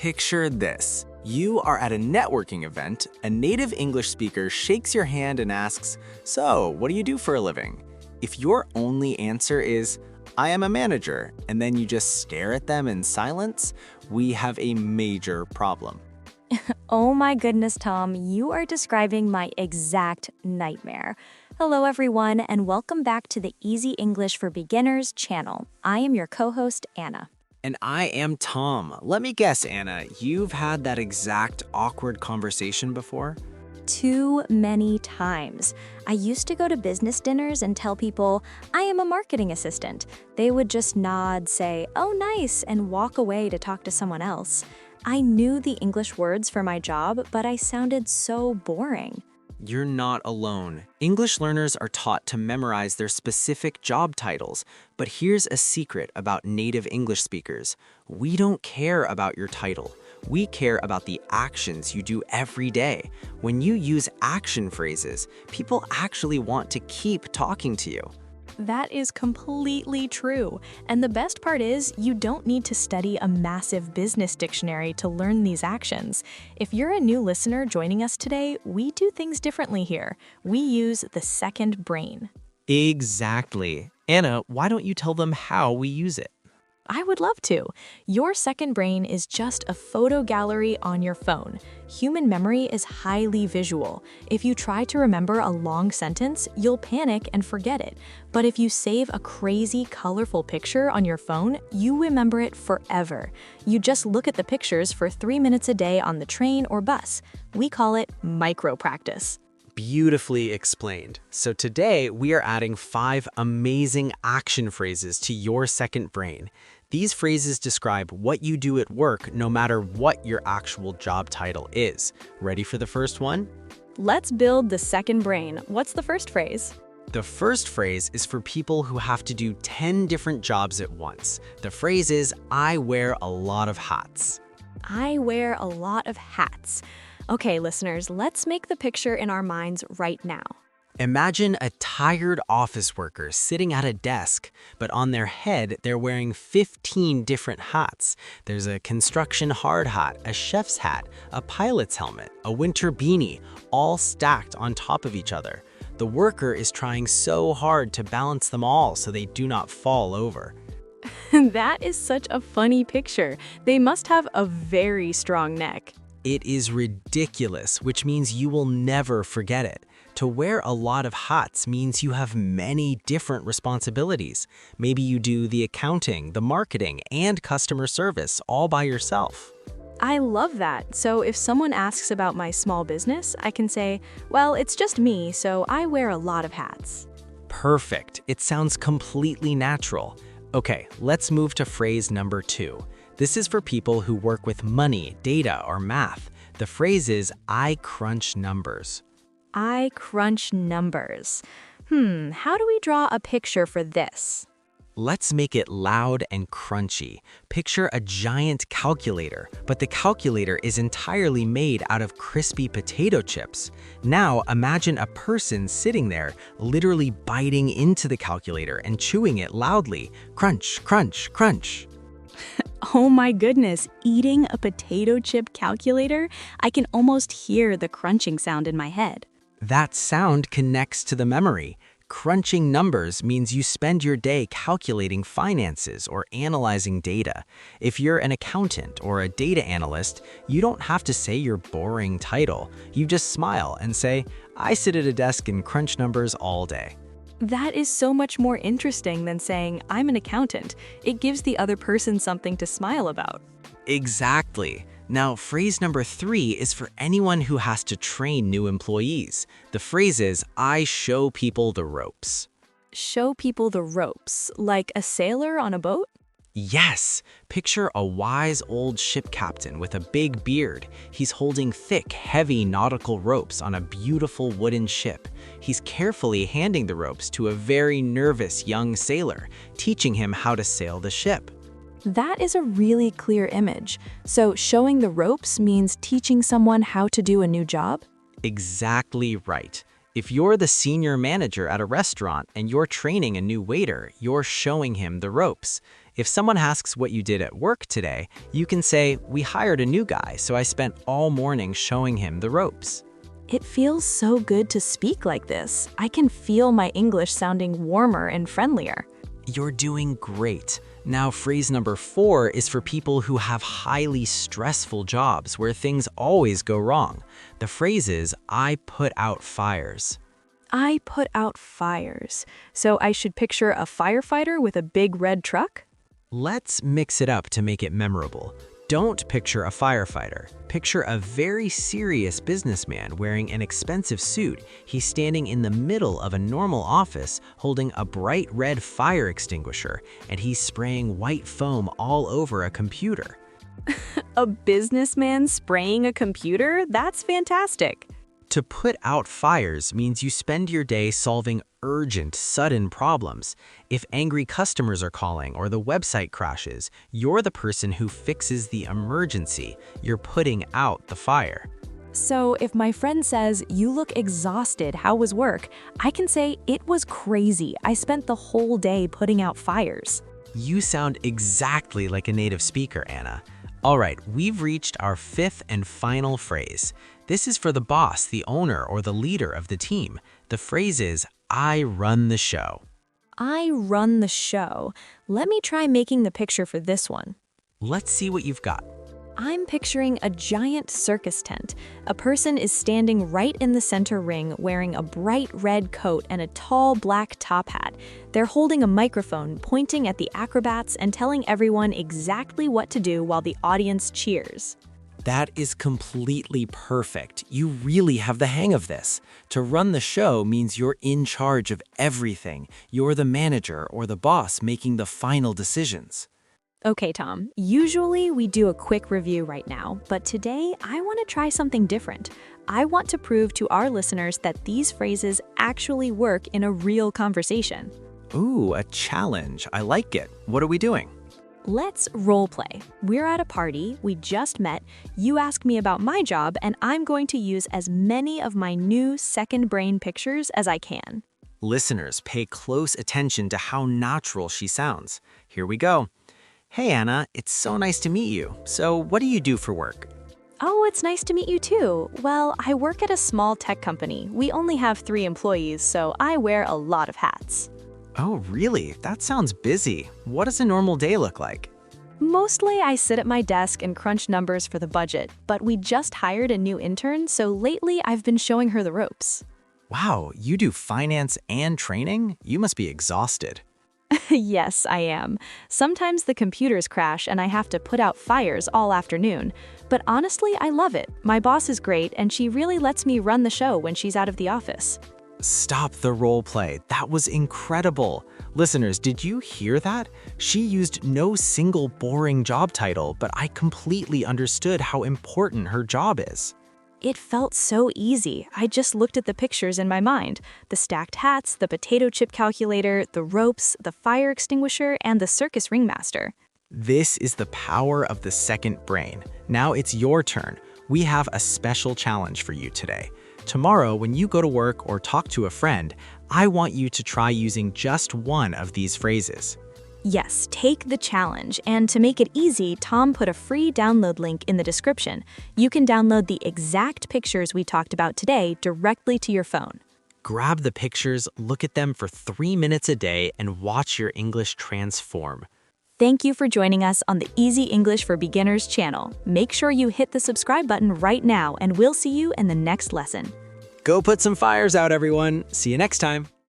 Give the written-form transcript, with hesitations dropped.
Picture this. You are at a networking event, a native English speaker shakes your hand and asks, "So, what do you do for a living?" If your only answer is, "I am a manager," and then you just stare at them in silence, we have a major problem. Oh my goodness, Tom, you are describing my exact nightmare. Hello, everyone, and welcome back to the Easy English for Beginners channel. I am your co-host, Anna. And I am Tom. Let me guess, Anna, you've had that exact awkward conversation before? Too many times. I used to go to business dinners and tell people, I am a marketing assistant. They would just nod, say, oh, nice, and walk away to talk to someone else. I knew the English words for my job, but I sounded so boring. You're not alone. English learners are taught to memorize their specific job titles, but here's a secret about native English speakers. We don't care about your title. We care about the actions you do every day. When you use action phrases, people actually want to keep talking to you. That is completely true. And the best part is, you don't need to study a massive business dictionary to learn these actions. If you're a new listener joining us today, we do things differently here. We use the second brain. Exactly. Anna, why don't you tell them how we use it? I would love to. Your second brain is just a photo gallery on your phone. Human memory is highly visual. If you try to remember a long sentence, you'll panic and forget it. But if you save a crazy, colorful picture on your phone, you remember it forever. You just look at the pictures for 3 minutes a day on the train or bus. We call it micro practice. Beautifully explained. So today we are adding 5 amazing action phrases to your second brain. These phrases describe what you do at work no matter what your actual job title is. Ready for the first one? Let's build the second brain. What's the first phrase? The first phrase is for people who have to do 10 different jobs at once. The phrase is, I wear a lot of hats. I wear a lot of hats. Okay, listeners, let's make the picture in our minds right now. Imagine a tired office worker sitting at a desk, but on their head, they're wearing 15 different hats. There's a construction hard hat, a chef's hat, a pilot's helmet, a winter beanie, all stacked on top of each other. The worker is trying so hard to balance them all so they do not fall over. That is such a funny picture. They must have a very strong neck. It is ridiculous, which means you will never forget it. To wear a lot of hats means you have many different responsibilities. Maybe you do the accounting, the marketing, and customer service all by yourself. I love that. So if someone asks about my small business, I can say, well, it's just me, so I wear a lot of hats. Perfect. It sounds completely natural. Okay, let's move to phrase number 2. This is for people who work with money, data, or math. The phrase is, I crunch numbers. I crunch numbers. How do we draw a picture for this? Let's make it loud and crunchy. Picture a giant calculator, but the calculator is entirely made out of crispy potato chips. Now imagine a person sitting there, literally biting into the calculator and chewing it loudly. Crunch, crunch, crunch. Oh my goodness, eating a potato chip calculator? I can almost hear the crunching sound in my head. That sound connects to the memory. Crunching numbers means you spend your day calculating finances or analyzing data. If you're an accountant or a data analyst, you don't have to say your boring title. You just smile and say, I sit at a desk and crunch numbers all day. That is so much more interesting than saying, I'm an accountant. It gives the other person something to smile about. Exactly. Now, phrase number 3 is for anyone who has to train new employees. The phrase is, I show people the ropes. Show people the ropes, like a sailor on a boat? Yes! Picture a wise old ship captain with a big beard. He's holding thick, heavy nautical ropes on a beautiful wooden ship. He's carefully handing the ropes to a very nervous young sailor, teaching him how to sail the ship. That is a really clear image. So showing the ropes means teaching someone how to do a new job? Exactly right. If you're the senior manager at a restaurant and you're training a new waiter, you're showing him the ropes. If someone asks what you did at work today, you can say, "We hired a new guy, so I spent all morning showing him the ropes." It feels so good to speak like this. I can feel my English sounding warmer and friendlier. You're doing great. Now, phrase number 4 is for people who have highly stressful jobs where things always go wrong. The phrase is, "I put out fires." I put out fires. So I should picture a firefighter with a big red truck? Let's mix it up to make it memorable. Don't picture a firefighter. Picture a very serious businessman wearing an expensive suit. He's standing in the middle of a normal office holding a bright red fire extinguisher, and he's spraying white foam all over a computer. A businessman spraying a computer? That's fantastic. To put out fires means you spend your day solving urgent, sudden problems. If angry customers are calling or the website crashes, you're the person who fixes the emergency. You're putting out the fire. So if my friend says, "You look exhausted, how was work?" I can say, "It was crazy. I spent the whole day putting out fires." You sound exactly like a native speaker, Anna. All right, we've reached our 5th and final phrase. This is for the boss, the owner, or the leader of the team. The phrase is, "I run the show." I run the show. Let me try making the picture for this one. Let's see what you've got. I'm picturing a giant circus tent. A person is standing right in the center ring wearing a bright red coat and a tall black top hat. They're holding a microphone, pointing at the acrobats and telling everyone exactly what to do while the audience cheers. That is completely perfect. You really have the hang of this. To run the show means you're in charge of everything. You're the manager or the boss making the final decisions. Okay, Tom, usually we do a quick review right now, but today I want to try something different. I want to prove to our listeners that these phrases actually work in a real conversation. Ooh, a challenge. I like it. What are we doing? Let's role play. We're at a party, we just met, you ask me about my job, and I'm going to use as many of my new second brain pictures as I can. Listeners, pay close attention to how natural she sounds. Here we go. Hey, Anna, it's so nice to meet you. So, what do you do for work? Oh, it's nice to meet you too. Well, I work at a small tech company. We only have 3 employees, so I wear a lot of hats. Oh, really? That sounds busy. What does a normal day look like? Mostly I sit at my desk and crunch numbers for the budget, but we just hired a new intern, so lately I've been showing her the ropes. Wow, you do finance and training? You must be exhausted. Yes, I am. Sometimes the computers crash and I have to put out fires all afternoon. But honestly, I love it. My boss is great and she really lets me run the show when she's out of the office. Stop the role play. That was incredible. Listeners, did you hear that? She used no single boring job title, but I completely understood how important her job is. It felt so easy. I just looked at the pictures in my mind. The stacked hats, the potato chip calculator, the ropes, the fire extinguisher, and the circus ringmaster. This is the power of the second brain. Now it's your turn. We have a special challenge for you today. Tomorrow, when you go to work or talk to a friend, I want you to try using just one of these phrases. Yes, take the challenge. And to make it easy, Tom put a free download link in the description. You can download the exact pictures we talked about today directly to your phone. Grab the pictures, look at them for 3 minutes a day, and watch your English transform. Thank you for joining us on the Easy English for Beginners channel. Make sure you hit the subscribe button right now, and we'll see you in the next lesson. Go put some fires out, everyone. See you next time.